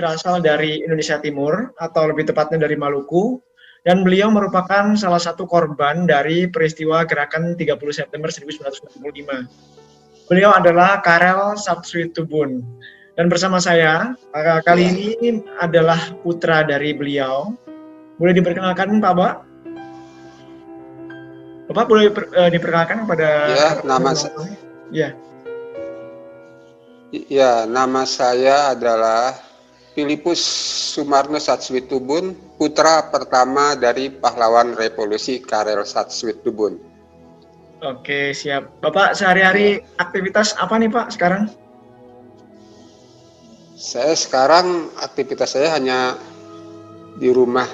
berasal dari Indonesia Timur atau lebih tepatnya dari Maluku, dan beliau merupakan salah satu korban dari peristiwa gerakan 30 September 1945. Beliau adalah Karel Satsuitubun. Dan bersama saya kali ini adalah putra dari beliau. Boleh diperkenalkan Pak Ba? Bapak boleh diperkenalkan kepada nama saya adalah Filipus Sumarno Satsuitubun, putra pertama dari pahlawan revolusi Karel Satsuitubun. Oke, siap. Bapak sehari-hari aktivitas apa nih Pak sekarang? Saya sekarang aktivitas saya hanya di rumah.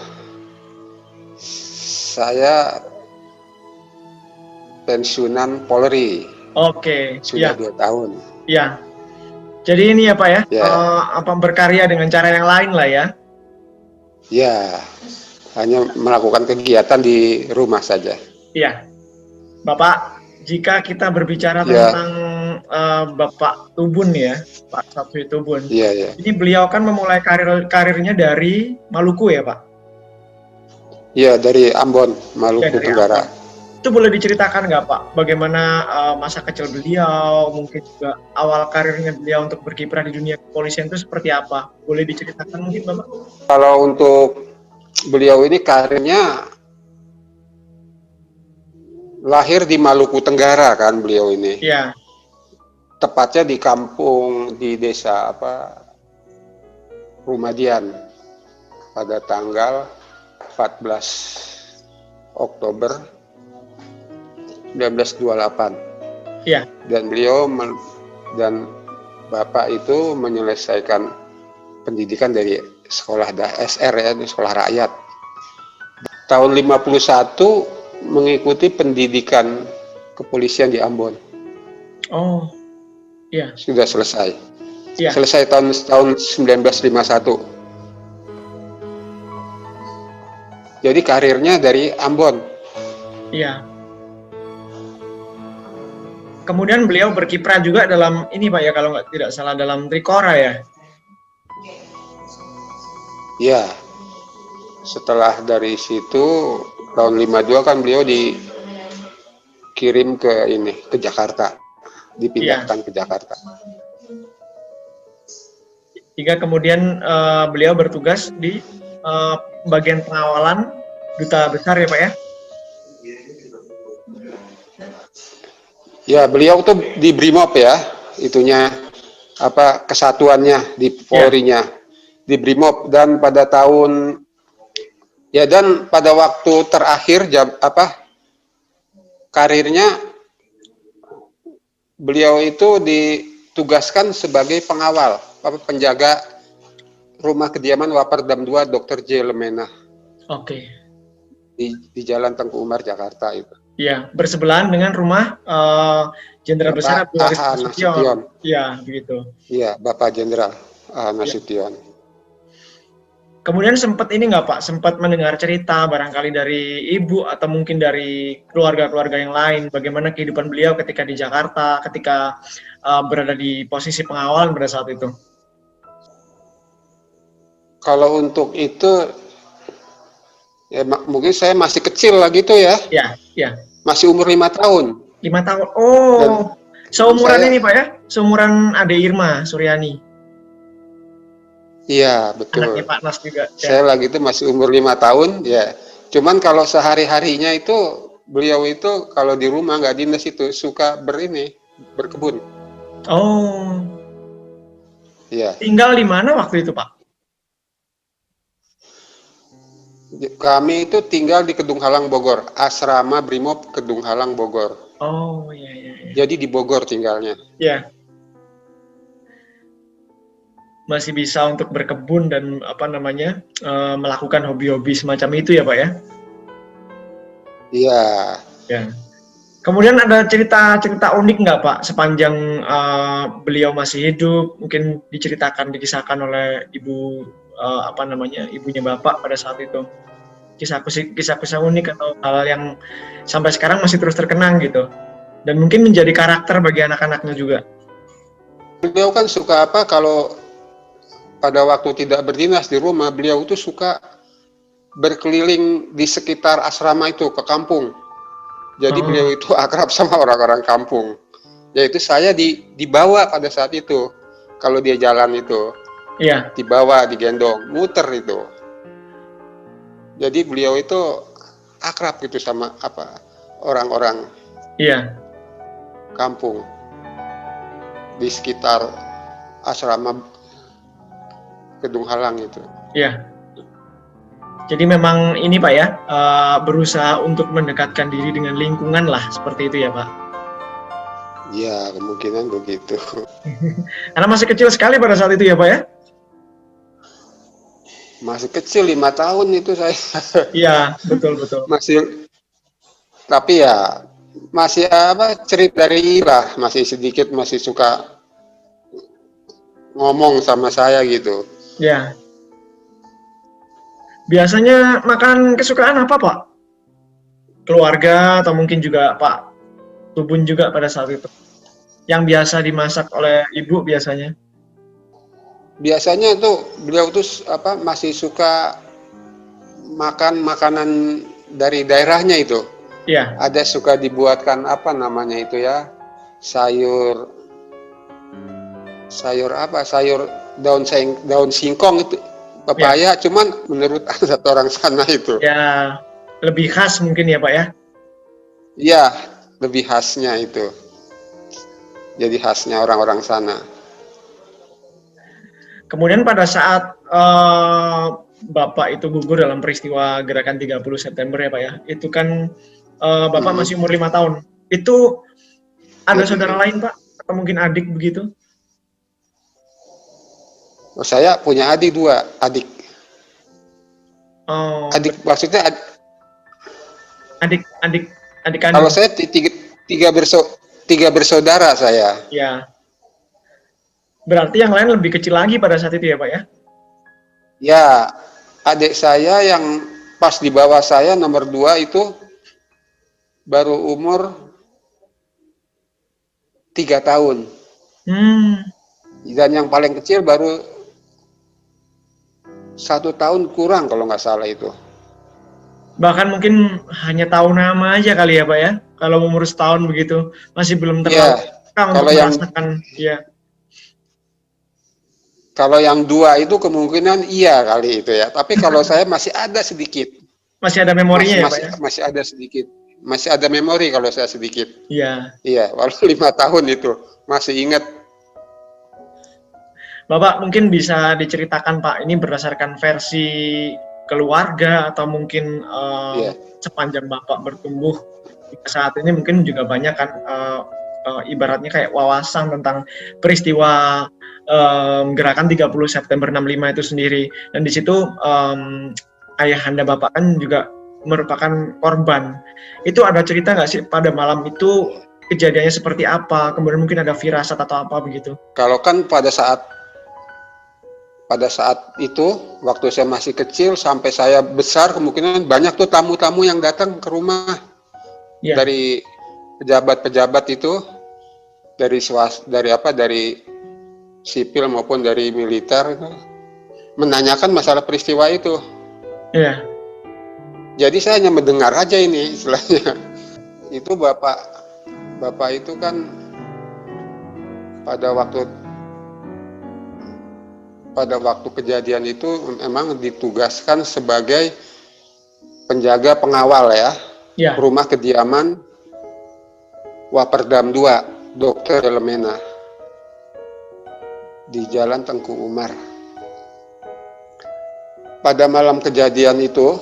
Saya pensiunan Polri. Oke. Sudah 2 tahun. Iya. Jadi ini ya Pak ya, berkarya dengan cara yang lain lah ya? Ya, hanya melakukan kegiatan di rumah saja. Iya. Bapak, jika kita berbicara tentang Bapak Tubun ya, Pak Satsuitubun. Iya. Ini beliau kan memulai karirnya dari Maluku ya Pak? Iya, dari Ambon, Maluku Tenggara. Itu boleh diceritakan nggak Pak, bagaimana masa kecil beliau, mungkin juga awal karirnya beliau untuk berkiprah di dunia kepolisian itu seperti apa? Boleh diceritakan mungkin Bapak? Kalau untuk beliau ini karirnya lahir di Maluku Tenggara kan beliau ini. Iya. Tepatnya di kampung di desa Rumadian pada tanggal 14 Oktober 1928. Iya. Dan beliau dan bapak itu menyelesaikan pendidikan dari sekolah SR ya, sekolah rakyat. Tahun 51 mengikuti pendidikan kepolisian di Ambon. Oh, iya. Sudah selesai. Iya. Selesai tahun 1951. Jadi karirnya dari Ambon. Iya. Kemudian beliau berkiprah juga dalam ini Pak ya, kalau tidak salah dalam Trikora ya? Ya. Setelah dari situ tahun 52 kan beliau dikirim ke Jakarta, dipindahkan ke Jakarta. Hingga kemudian beliau bertugas di bagian pengawalan duta besar ya Pak ya? Ya, beliau tuh di Brimob ya, itunya kesatuannya di Polri-nya di Brimob, dan pada waktu terakhir karirnya beliau itu ditugaskan sebagai pengawal, penjaga rumah kediaman Waperdam II Dr. J. Lemena. Oke. Di Jalan Tengku Umar, Jakarta itu. Iya, bersebelahan dengan rumah Jenderal Besar Abdul Aziz Nasution. Iya, begitu. Iya, Bapak Jenderal Nasution. Kemudian sempat ini nggak Pak, sempat mendengar cerita barangkali dari ibu atau mungkin dari keluarga-keluarga yang lain, bagaimana kehidupan beliau ketika di Jakarta, ketika berada di posisi pengawalan pada saat itu? Kalau untuk itu, ya mungkin saya masih kecil lah gitu ya. Iya. Masih umur 5 tahun. 5 tahun. Oh, seumuran ini Pak ya? Seumuran Ade Irma Suryani. Iya, betul. Anaknya Pak Nas juga. Saya lagi itu masih umur 5 tahun, ya. Cuman kalau sehari-harinya itu, beliau itu kalau di rumah nggak dinas itu suka berkebun. Oh. Iya. Tinggal di mana waktu itu Pak? Kami itu tinggal di Kedung Halang, Bogor. Asrama Brimob Kedung Halang, Bogor. Oh, iya. Jadi di Bogor tinggalnya. Iya. Masih bisa untuk berkebun dan melakukan hobi-hobi semacam itu ya Pak ya? Iya. Ya. Kemudian ada cerita unik nggak Pak sepanjang beliau masih hidup? Mungkin diceritakan, dikisahkan oleh ibunya Bapak pada saat itu. Kisah-kisah unik atau hal yang sampai sekarang masih terus terkenang gitu. Dan mungkin menjadi karakter bagi anak-anaknya juga. Beliau kan suka kalau pada waktu tidak berdinas di rumah, beliau itu suka berkeliling di sekitar asrama itu ke kampung. Jadi beliau Oh, itu akrab sama orang-orang kampung. Yaitu saya dibawa pada saat itu. Kalau dia jalan itu iya, dibawa, digendong, muter itu. Jadi beliau itu akrab gitu sama apa orang-orang iya, kampung di sekitar asrama Kedung Halang itu. iya. Jadi memang ini Pak ya, berusaha untuk mendekatkan diri dengan lingkungan lah, seperti itu ya Pak. Ya, kemungkinan begitu. Karena masih kecil sekali pada saat itu ya Pak ya. Masih kecil 5 tahun itu saya. Iya, betul betul. Masih, tapi ya masih apa cerita dari lah, masih sedikit masih suka ngomong sama saya gitu. Ya, biasanya makan kesukaan apa Pak? Keluarga atau mungkin juga Pak Tubun juga pada saat itu? Yang biasa dimasak oleh ibu biasanya? Biasanya tuh beliau tuh apa masih suka makan makanan dari daerahnya itu. Iya, Ada suka dibuatkan apa namanya itu ya, sayur sayur apa sayur daun singkong itu iya, pepaya, cuman menurut satu orang sana itu ya lebih khas mungkin ya Pak ya. ya lebih khasnya itu, jadi khasnya orang-orang sana. Kemudian pada saat Bapak itu gugur dalam peristiwa gerakan 30 September ya Pak ya, itu kan Bapak masih umur 5 tahun. Itu ada saudara lain Pak? Atau mungkin adik begitu? Oh, saya punya adik dua, Oh, adik maksudnya adik adik adik kalau kandung. saya tiga bersaudara saya. Ya, berarti yang lain lebih kecil lagi pada saat itu ya Pak ya? Ya, adik saya yang pas di bawah saya nomor 2 itu baru umur 3 tahun. Hmm, Dan yang paling kecil baru 1 tahun kurang kalau nggak salah itu. bahkan mungkin hanya tahu nama aja kali ya Pak ya? Kalau umur setahun begitu, masih belum terlalu Ya, peka untuk kalau yang merasakan, ya, kalau yang 2 itu kemungkinan iya kali itu ya. Tapi kalau saya masih ada sedikit, masih ada memorinya masih ya Pak masih ya? masih ada sedikit, masih ada memori kalau saya sedikit. Iya. Iya, walau 5 tahun itu masih ingat. Bapak mungkin bisa diceritakan Pak, ini berdasarkan versi keluarga atau mungkin Iya, sepanjang Bapak bertumbuh saat ini mungkin juga banyak kan ibaratnya kayak wawasan tentang peristiwa gerakan 30 September 65 itu sendiri. Dan di situ ayahanda Bapak kan juga merupakan korban. Itu ada cerita nggak sih pada malam itu kejadiannya seperti apa? Kemudian mungkin ada firasat atau apa begitu? kalau kan pada saat itu waktu saya masih kecil sampai saya besar kemungkinan banyak tuh tamu-tamu yang datang ke rumah Ya, dari pejabat-pejabat itu, dari sipil maupun dari militer itu menanyakan masalah peristiwa itu. ya, Jadi saya hanya mendengar aja ini istilahnya. Itu bapak itu kan pada waktu pada waktu kejadian itu memang ditugaskan sebagai penjaga pengawal ya, ya. rumah kediaman Waperdam 2, Dr. Elemena di Jalan Tengku Umar. Pada malam kejadian itu,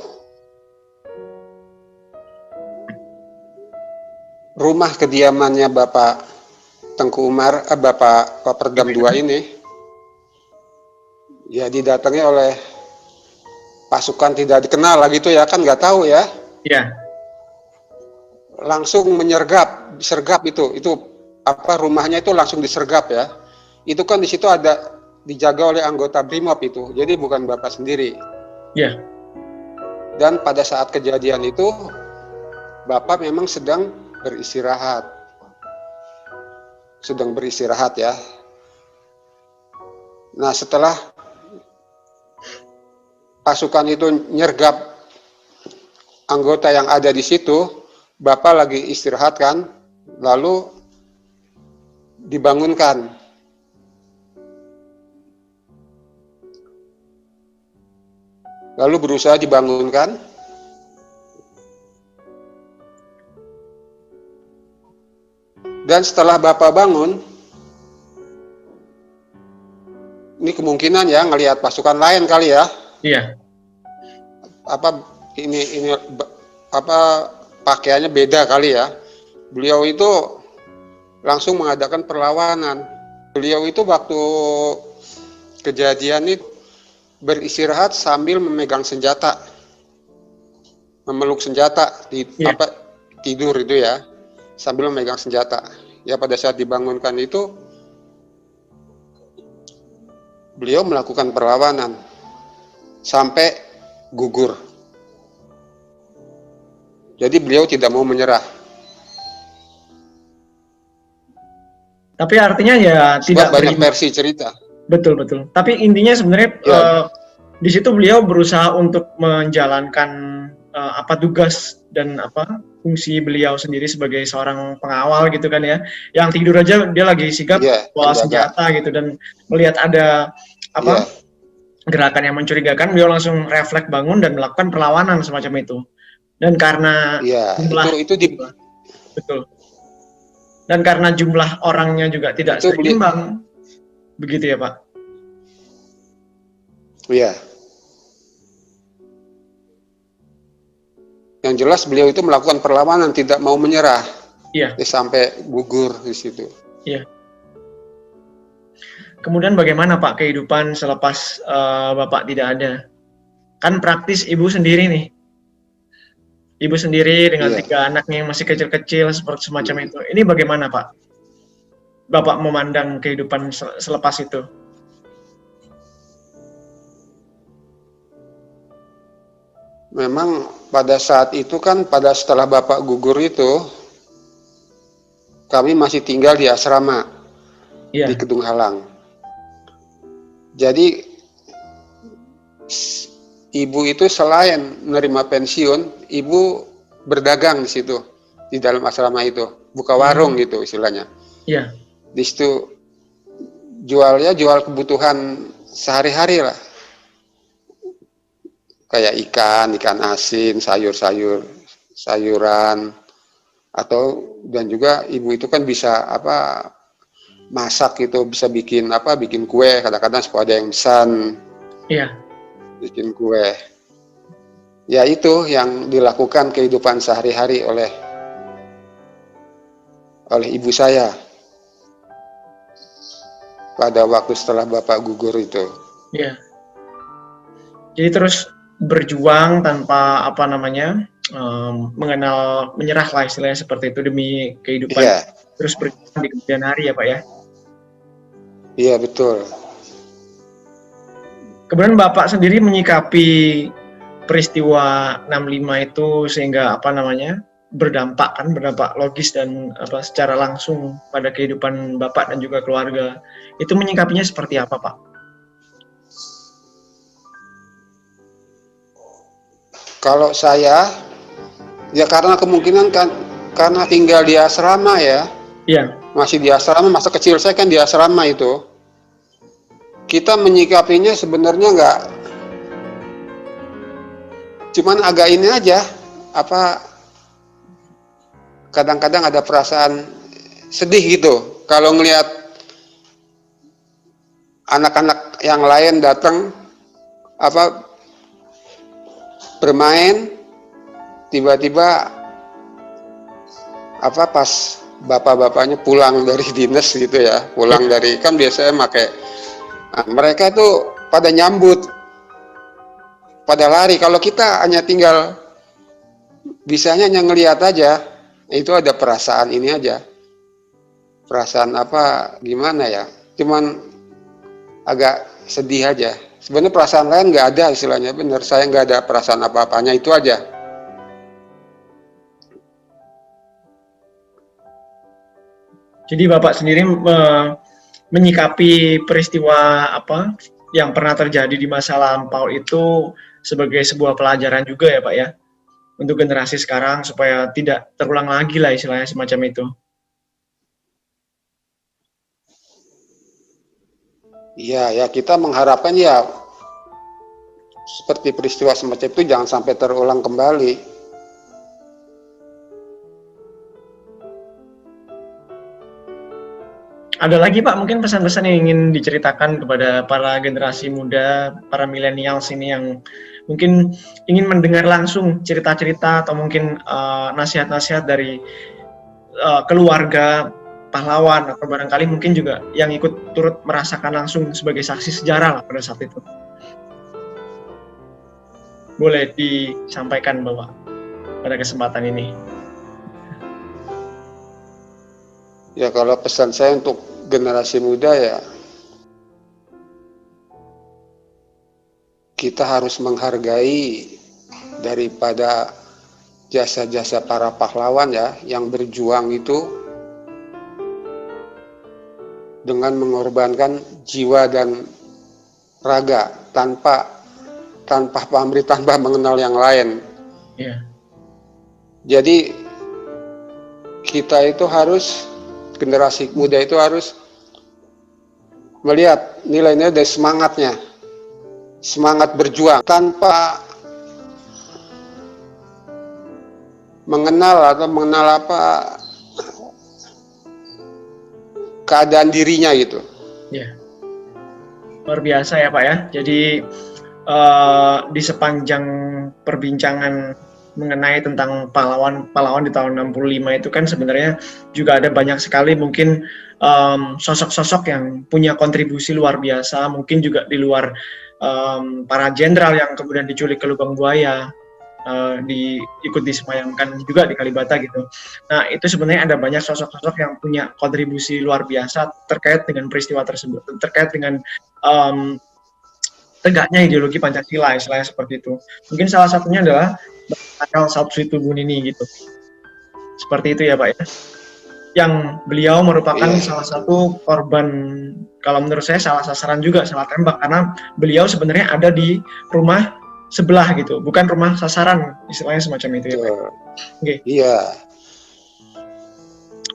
rumah kediamannya Bapak Tengku Umar, Bapak Waperdam 2 ini, ya didatangi oleh pasukan tidak dikenal lah gitu ya, kan nggak tahu ya. Ya, Langsung disergap itu apa rumahnya itu langsung disergap ya. Itu kan di situ ada dijaga oleh anggota Brimob itu, jadi bukan Bapak sendiri. ya, Dan pada saat kejadian itu, Bapak memang sedang beristirahat ya. Nah setelah pasukan itu nyergap anggota yang ada di situ, Bapak lagi istirahat kan, lalu dibangunkan. Lalu berusaha dibangunkan. Dan setelah Bapak bangun, ini kemungkinan ya ngelihat pasukan lain kali ya. Iya. Apa ini apa pakaiannya beda kali ya. Beliau itu langsung mengadakan perlawanan. Beliau itu waktu kejadian itu beristirahat sambil memegang senjata, memeluk senjata tidur itu ya, sambil memegang senjata. Ya pada saat dibangunkan itu beliau melakukan perlawanan sampai gugur. Jadi beliau tidak mau menyerah. Tapi artinya ya tidak banyak versi cerita. Betul. Tapi intinya sebenarnya di situ beliau berusaha untuk menjalankan tugas dan fungsi beliau sendiri sebagai seorang pengawal gitu kan ya. Yang tidur aja dia lagi sigap bawa senjata gitu, dan melihat ada gerakan yang mencurigakan, beliau langsung refleks bangun dan melakukan perlawanan semacam itu. Dan karena betul. Dan karena jumlah orangnya juga tidak seimbang, begitu ya Pak? Iya. Yang jelas beliau itu melakukan perlawanan, tidak mau menyerah. Iya. Sampai gugur di situ. Iya. Kemudian bagaimana Pak kehidupan selepas Bapak tidak ada? Kan praktis ibu sendiri nih. Ibu sendiri dengan 3 anaknya yang masih kecil-kecil seperti semacam itu. Ini bagaimana Pak? Bapak memandang kehidupan selepas itu? Memang pada saat itu kan, setelah Bapak gugur itu, kami masih tinggal di asrama di Kedung Halang. Jadi ibu itu selain menerima pensiun, ibu berdagang di situ, di dalam asrama itu, buka warung gitu istilahnya. Iya. Di situ jual kebutuhan sehari-hari lah, kayak ikan asin, sayuran, dan juga ibu itu kan bisa masak gitu, bisa bikin kue, kadang-kadang supaya ada yang pesan. Iya. Bikin kue. Ya itu yang dilakukan kehidupan sehari-hari oleh ibu saya pada waktu setelah Bapak gugur itu. Iya. Jadi terus berjuang tanpa menyerah lah istilahnya seperti itu demi kehidupan. Iya. Terus berjuang di kemudian hari ya Pak ya. Iya betul. Kemudian Bapak sendiri menyikapi peristiwa 65 itu sehingga berdampak logis dan secara langsung pada kehidupan Bapak dan juga keluarga. Itu menyikapinya seperti apa Pak? Kalau saya ya karena kemungkinan kan karena tinggal di asrama ya. Iya. Masih di asrama, masa kecil saya kan di asrama itu. Kita menyikapinya sebenarnya nggak, cuman agak ini aja, kadang-kadang ada perasaan sedih gitu kalau ngelihat anak-anak yang lain datang bermain, tiba-tiba pas bapak-bapaknya pulang dari dinas gitu ya, pulang dari, kan biasanya mereka tuh pada nyambut, pada lari. Kalau kita hanya tinggal bisanya hanya ngelihat aja, itu ada perasaan ini aja, perasaan gimana ya, cuman agak sedih aja. Sebenarnya perasaan lain nggak ada istilahnya, bener, saya nggak ada perasaan apa-apanya, itu aja. Jadi Bapak sendiri menyikapi peristiwa yang pernah terjadi di masa lampau itu sebagai sebuah pelajaran juga ya Pak ya, untuk generasi sekarang supaya tidak terulang lagi lah istilahnya semacam itu. Iya, ya kita mengharapkan ya seperti peristiwa semacam itu jangan sampai terulang kembali. Ada lagi Pak mungkin pesan-pesan yang ingin diceritakan kepada para generasi muda, para milenials ini yang mungkin ingin mendengar langsung cerita-cerita atau mungkin nasihat-nasihat dari keluarga pahlawan atau barangkali mungkin juga yang ikut turut merasakan langsung sebagai saksi sejarah lah pada saat itu. Boleh disampaikan Bapak pada kesempatan ini. Ya kalau pesan saya untuk generasi muda ya, kita harus menghargai daripada jasa-jasa para pahlawan ya, yang berjuang itu dengan mengorbankan jiwa dan raga tanpa pamrih, tanpa mengenal yang lain. Yeah. Jadi kita itu harus, generasi muda itu harus melihat nilai-nilai dari semangatnya, semangat berjuang tanpa mengenal apa keadaan dirinya gitu. Ya, luar biasa ya Pak ya. Jadi di sepanjang perbincangan mengenai tentang pahlawan di tahun 65 itu kan sebenarnya juga ada banyak sekali mungkin sosok-sosok yang punya kontribusi luar biasa, mungkin juga di luar para jenderal yang kemudian diculik ke lubang buaya, ikut disemayamkan juga di Kalibata gitu. Nah itu sebenarnya ada banyak sosok-sosok yang punya kontribusi luar biasa terkait dengan peristiwa tersebut, terkait dengan tegaknya ideologi Pancasila, istilahnya seperti itu. Mungkin salah satunya adalah Akal Sabsitubun ini gitu. Seperti itu ya Pak ya. Yang beliau merupakan salah satu korban, kalau menurut saya salah sasaran juga, salah tembak, karena beliau sebenarnya ada di rumah sebelah gitu, bukan rumah sasaran, istilahnya semacam itu ya Pak. Okay. Iya.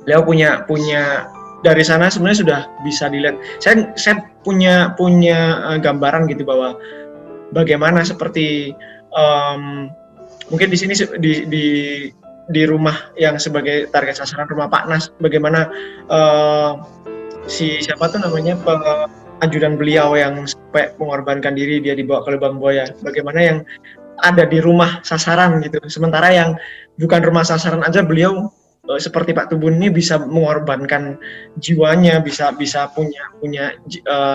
Beliau punya dari sana sebenarnya sudah bisa dilihat. Saya punya gambaran gitu bahwa bagaimana seperti mungkin di sini di rumah yang sebagai target sasaran, rumah Pak Nas, bagaimana siapa tuh namanya ajudan beliau yang sampai mengorbankan diri, dia dibawa ke lubang buaya, bagaimana yang ada di rumah sasaran gitu, sementara yang bukan rumah sasaran aja beliau seperti Pak Tubun ini bisa mengorbankan jiwanya, bisa punya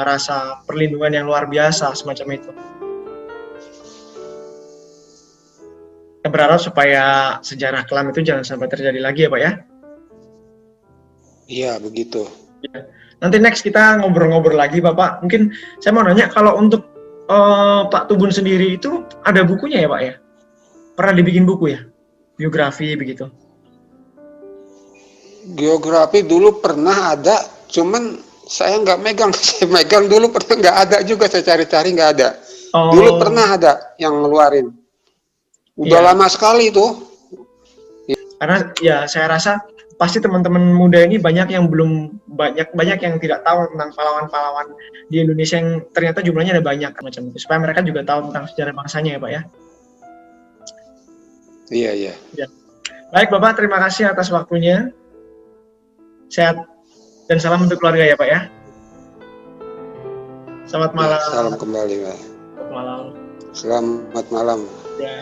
rasa perlindungan yang luar biasa semacam itu. Kita berharap supaya sejarah kelam itu jangan sampai terjadi lagi ya Pak ya. Iya begitu. Ya. Nanti next kita ngobrol-ngobrol lagi Bapak. Mungkin saya mau nanya kalau untuk Pak Tubun sendiri itu ada bukunya ya Pak ya? Pernah dibikin buku ya? Biografi begitu? Geografi dulu pernah ada, cuman saya nggak megang. Saya megang dulu pernah nggak ada juga, saya cari-cari nggak ada. Dulu pernah ada yang ngeluarin. Udah lama sekali tuh. Karena ya saya rasa pasti teman-teman muda ini banyak yang belum banyak yang tidak tahu tentang pahlawan-pahlawan di Indonesia yang ternyata jumlahnya ada banyak macam itu, supaya mereka juga tahu tentang sejarah bangsanya ya Pak ya. Iya. Ya. Baik Bapak, terima kasih atas waktunya. Sehat dan salam untuk keluarga ya Pak ya. Selamat malam. Ya, salam kembali Pak. Selamat malam. Selamat malam. Ya.